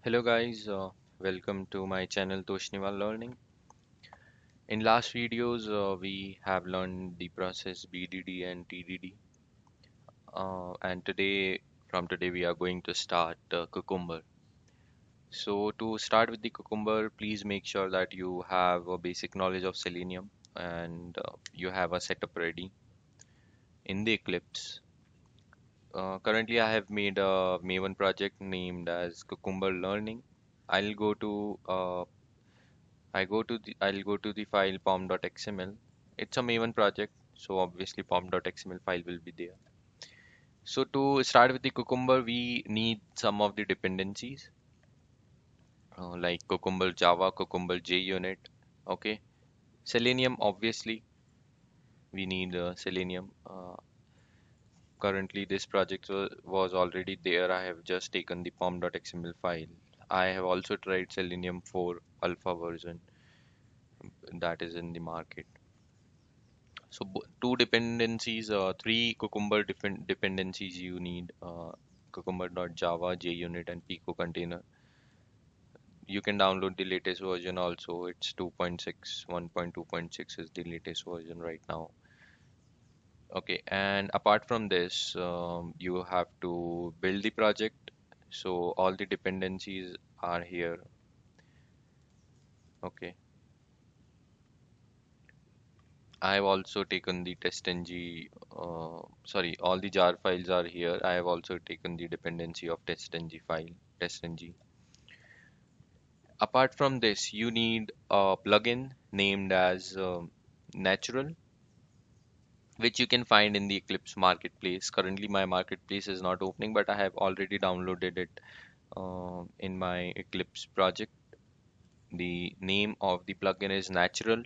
Hello guys, welcome to my channel Toshniwal Learning. In last videos, we have learned the process BDD and TDD, and from today, we are going to start Cucumber. So to start with the Cucumber, please make sure that you have a basic knowledge of Selenium and you have a setup ready in the Eclipse. Currently, I have made a Maven project named as Cucumber Learning. I'll go to I'll go to the file pom.xml. It's a Maven project, so obviously pom.xml file will be there. So to start with the Cucumber, we need some of the dependencies like Cucumber Java, Cucumber JUnit. Okay, Selenium obviously we need Selenium. Currently, this project was already there. I have just taken the pom.xml file. I have also tried Selenium 4 alpha version that is in the market. So two dependencies, three Cucumber different dependencies you need, Cucumber.java, JUnit, and Pico container. You can download the latest version also. It's 2.6, 1.2.6 is the latest version right now. Okay, and apart from this, you have to build the project. So all the dependencies are here. Okay, I have also taken the testng, sorry, all the jar files are here. I have also taken the dependency of testng file, testng. Apart from this, you need a plugin named as Natural, which you can find in the Eclipse marketplace. Currently, my marketplace is not opening, but I have already downloaded it in my Eclipse project. The name of the plugin is Natural.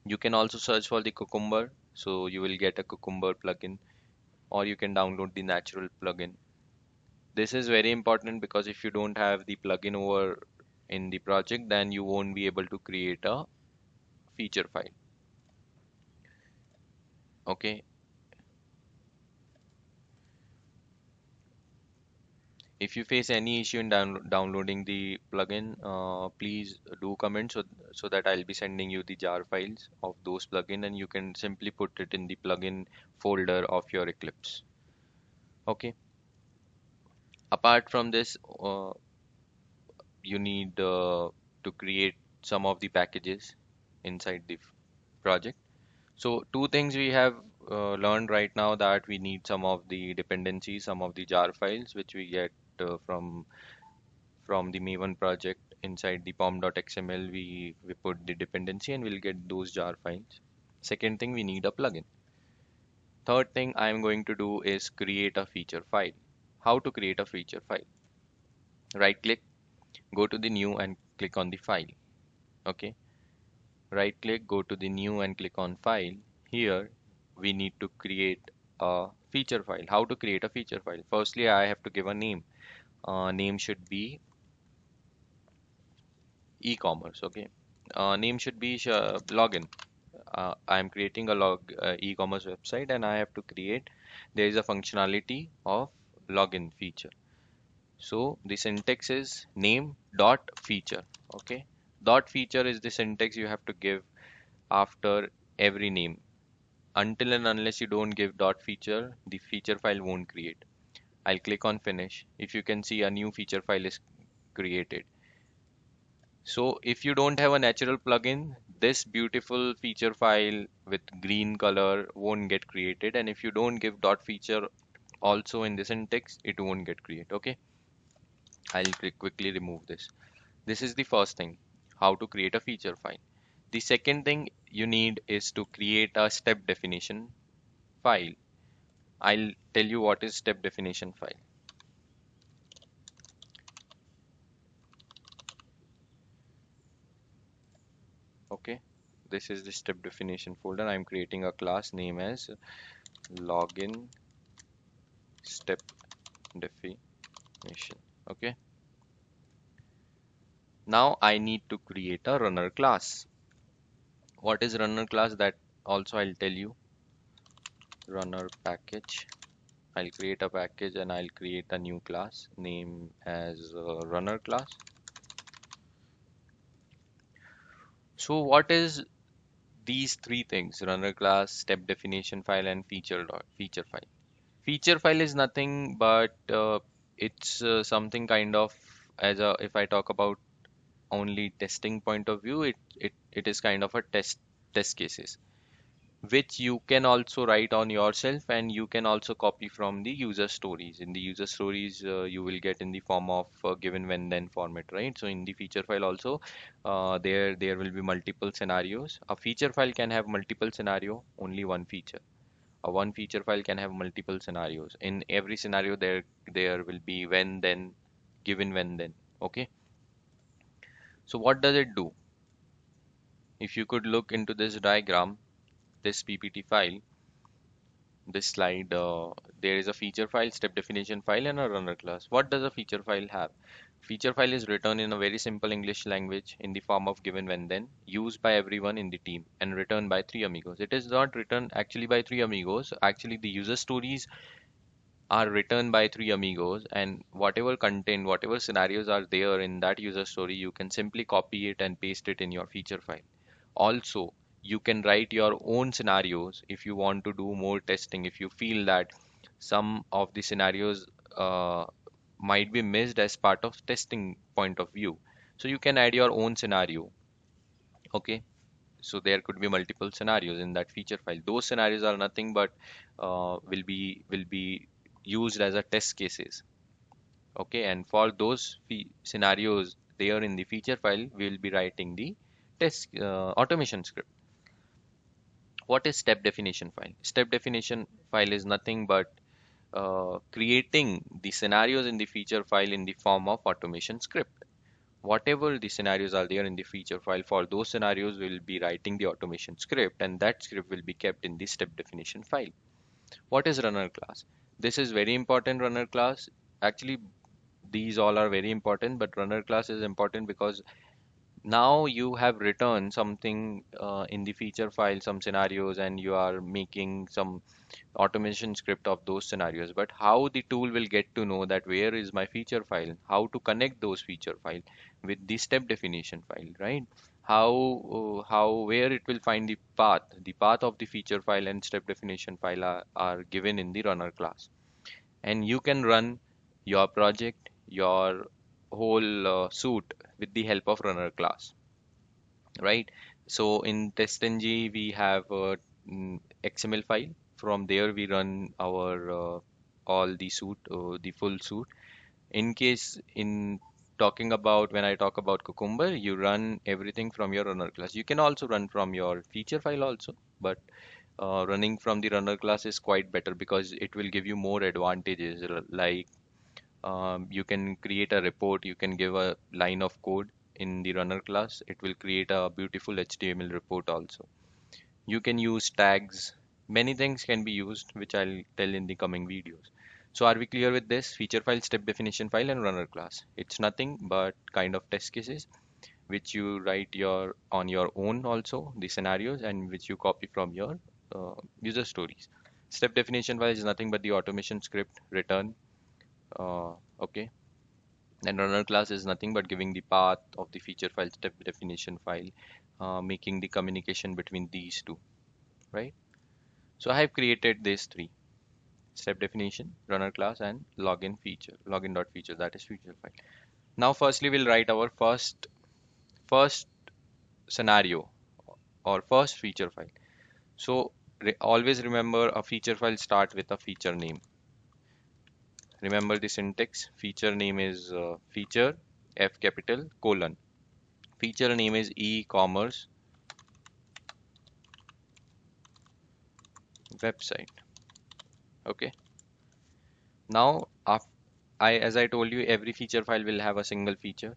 You can also search for the Cucumber, so you will get a Cucumber plugin, or you can download the Natural plugin. This is very important because if you don't have the plugin over in the project, then you won't be able to create a feature file. Okay, if you face any issue in downloading the plugin, please do comment so that I'll be sending you the jar files of those plugin and you can simply put it in the plugin folder of your Eclipse. Okay, apart from this, you need to create some of the packages inside the project. So two things we have learned right now, that we need some of the dependencies, some of the jar files which we get from the Maven project. Inside the pom.xml we put the dependency and we'll get those jar files. Second thing, we need a plugin. Third thing I'm going to do is create a feature file. How to create a feature file? Right click, go to the new and click on the file. Okay, right click, go to the new and click on file. Here we need to create a feature file. How to create a feature file? Firstly, I have to give a name. Name should be e-commerce. Okay, name should be login. I'm creating a e-commerce website and I have to create, there is a functionality of login feature. So the syntax is name dot feature. Okay, dot feature is the syntax you have to give after every name. Until and unless you don't give dot feature, the feature file won't create. I'll click on finish. If you can see, a new feature file is created. So if you don't have a natural plugin, this beautiful feature file with green color won't get created. And if you don't give dot feature also in the syntax, it won't get created. Okay, I'll quickly remove this. This is the first thing, how to create a feature file. The second thing you need is to create a step definition file. I'll tell you what is step definition file. Okay, this is the step definition folder. I'm creating a class name as login step definition. Okay, now I need to create a runner class. What is runner class? That also I'll tell you. Runner package. I'll create a package and I'll create a new class name as runner class. So what is these three things: runner class, step definition file, and feature file? Feature file is nothing but it's something kind of, as a, if I talk about only testing point of view, it is kind of a test cases, which you can also write on yourself, and you can also copy from the user stories. In the user stories, you will get in the form of given when then format, right? So in the feature file also, there will be multiple scenarios. A feature file can have multiple scenario, only one feature. A one feature file can have multiple scenarios. In every scenario, there will be when then, given when then. Okay. So what does it do? If you could look into this diagram, this PPT file, this slide, there is a feature file, step definition file, and a runner class. What does a feature file have? Feature file is written in a very simple English language in the form of given when then, used by everyone in the team, and written by three amigos. It is not written actually by three amigos. Actually, the user stories are written by three amigos, and whatever content, whatever scenarios are there in that user story, you can simply copy it and paste it in your feature file. Also, you can write your own scenarios if you want to do more testing, if you feel that some of the scenarios uh, might be missed as part of testing point of view. So you can add your own scenario. Okay. So there could be multiple scenarios in that feature file. Those scenarios are nothing but will be used as a test cases. Okay, and for those scenarios there in the feature file, we will be writing the test automation script. What is step definition file? Step definition file is nothing but creating the scenarios in the feature file in the form of automation script. Whatever the scenarios are there in the feature file, for those scenarios we'll be writing the automation script, and that script will be kept in the step definition file. What is runner class? This is very important. Runner class, actually these all are very important, but runner class is important because now you have written something in the feature file, some scenarios, and you are making some automation script of those scenarios. But how the tool will get to know that where is my feature file, how to connect those feature file with the step definition file, right? How where it will find the path of the feature file and step definition file are given in the runner class, and you can run your project, your whole suite with the help of runner class, right? So in TestNG, we have a XML file. From there, we run our all the suite, the full suite. In case in talking about when I talk about Cucumber, you run everything from your runner class. You can also run from your feature file also, but running from the runner class is quite better because it will give you more advantages, like you can create a report, you can give a line of code in the runner class. It will create a beautiful HTML report also. You can use tags. Many things can be used, which I'll tell in the coming videos. So are we clear with this? Feature file, step definition file, and runner class. It's nothing but kind of test cases which you write your on your own also, the scenarios, and which you copy from your user stories. Step definition file is nothing but the automation script written. Okay, and runner class is nothing but giving the path of the feature file, step definition file, making the communication between these two, right? So I have created these three: step definition, runner class, and login feature, login.feature, that is feature file. Now, firstly, we'll write our first scenario or first feature file. So always remember a feature file start with a feature name. Remember the syntax. Feature name is feature, F capital, colon. Feature name is e-commerce website. Okay. Now, as I told you, every feature file will have a single feature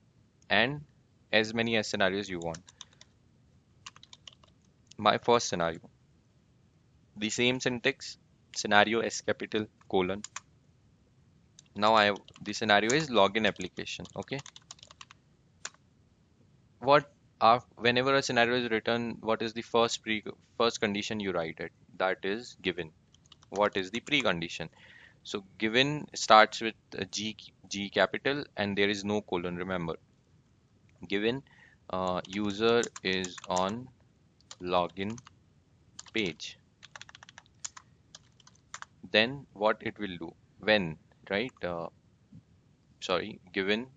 and as many as scenarios you want. My first scenario, the same syntax, scenario S capital, colon. Now the scenario is login application. Okay. What whenever a scenario is written, what is the first condition you write it? That is given. What is the precondition? So given starts with a G capital and there is no colon. Remember, given user is on login page. Then what it will do when, right? Sorry, given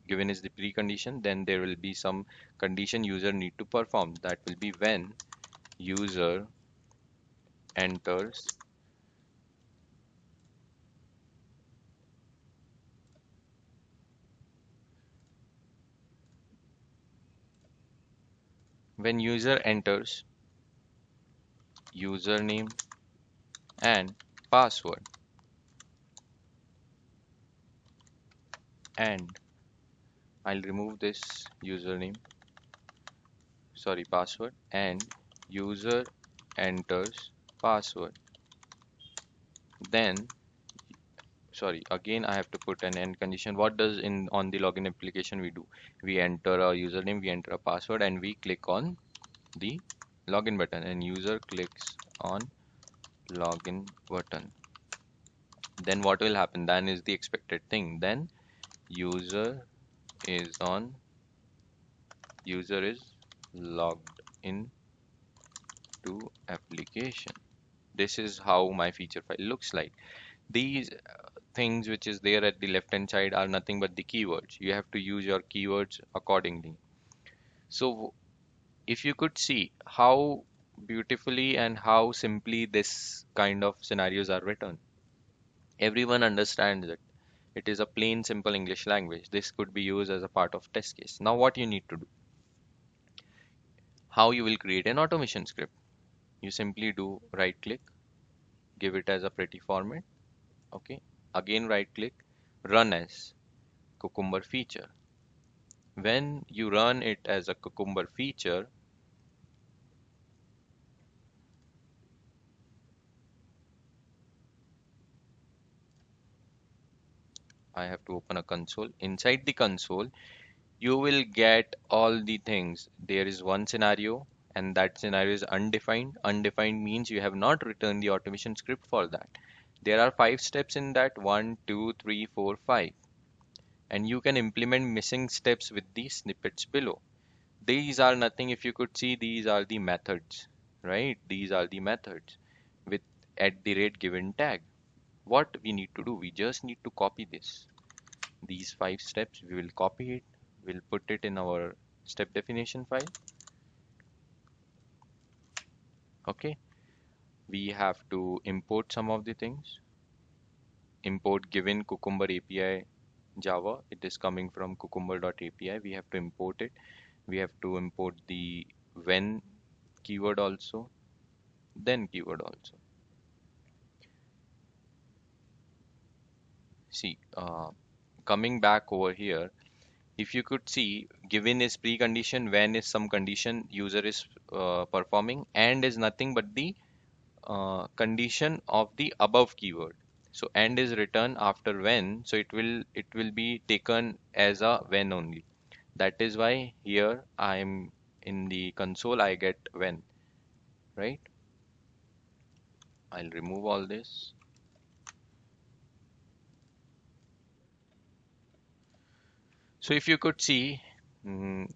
is the precondition, then there will be some condition user need to perform. That will be when user enters when user enters username and password, and I'll remove this username, sorry, password, and user enters password. Then, sorry, again I have to put an end condition. What does in on the login application we do? We enter a username, we enter a password, and we click on the login button, and user clicks on login button. Then what will happen? Then is the expected thing. Then user is on, user is logged in to application. This is how my feature file looks like. These things which is there at the left hand side are nothing but the keywords. You have to use your keywords accordingly. So if you could see how beautifully and how simply this kind of scenarios are written, everyone understands it. It is a plain simple English language. This could be used as a part of test case. Now what you need to do, how you will create an automation script. You simply do right click, give it as a pretty format. Okay. Again right click, run as Cucumber feature. When you run it as a Cucumber feature, I have to open a console. Inside the console, you will get all the things. There is one scenario, and that scenario is undefined. Undefined means you have not written the automation script for that. There are 5 steps in that: 1, 2, 3, 4, 5. And you can implement missing steps with the snippets below. These are nothing. If you could see, these are the methods, right? These are the methods with at the rate given tag. What we need to do, we just need to copy these 5 steps. We will copy it, we'll put it in our step definition file. Okay, we have to import some of the things. Import given Cucumber API Java, it is coming from cucumber.api. We have to import it. We have to import the when keyword also, then keyword also. See, coming back over here, if you could see, given is precondition, when is some condition user is performing, and is nothing but the condition of the above keyword. So and is written after when, so it will be taken as a when only. That is why here I am in the console I get when, right? I'll remove all this. So if you could see, mm,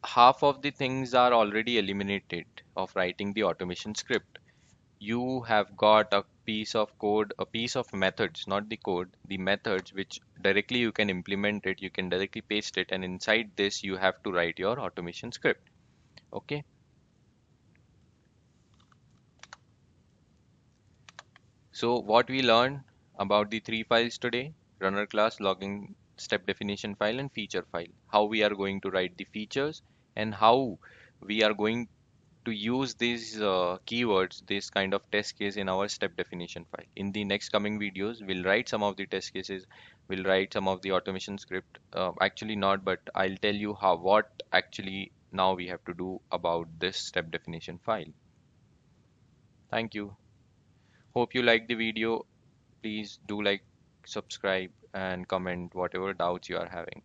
half of the things are already eliminated of writing the automation script. You have got a piece of code, a piece of methods, not the code, the methods which directly you can implement it, you can directly paste it, and inside this you have to write your automation script. Okay. So what we learned about the 3 files today: runner class, logging step definition file, and feature file. How we are going to write the features, and how we are going to use these keywords, this kind of test case in our step definition file. In the next coming videos, we'll write some of the test cases, we'll write some of the automation script. Actually not, but I'll tell you how what actually now we have to do about this step definition file. Thank you. Hope you like the video. Please do like, subscribe, and comment whatever doubts you are having.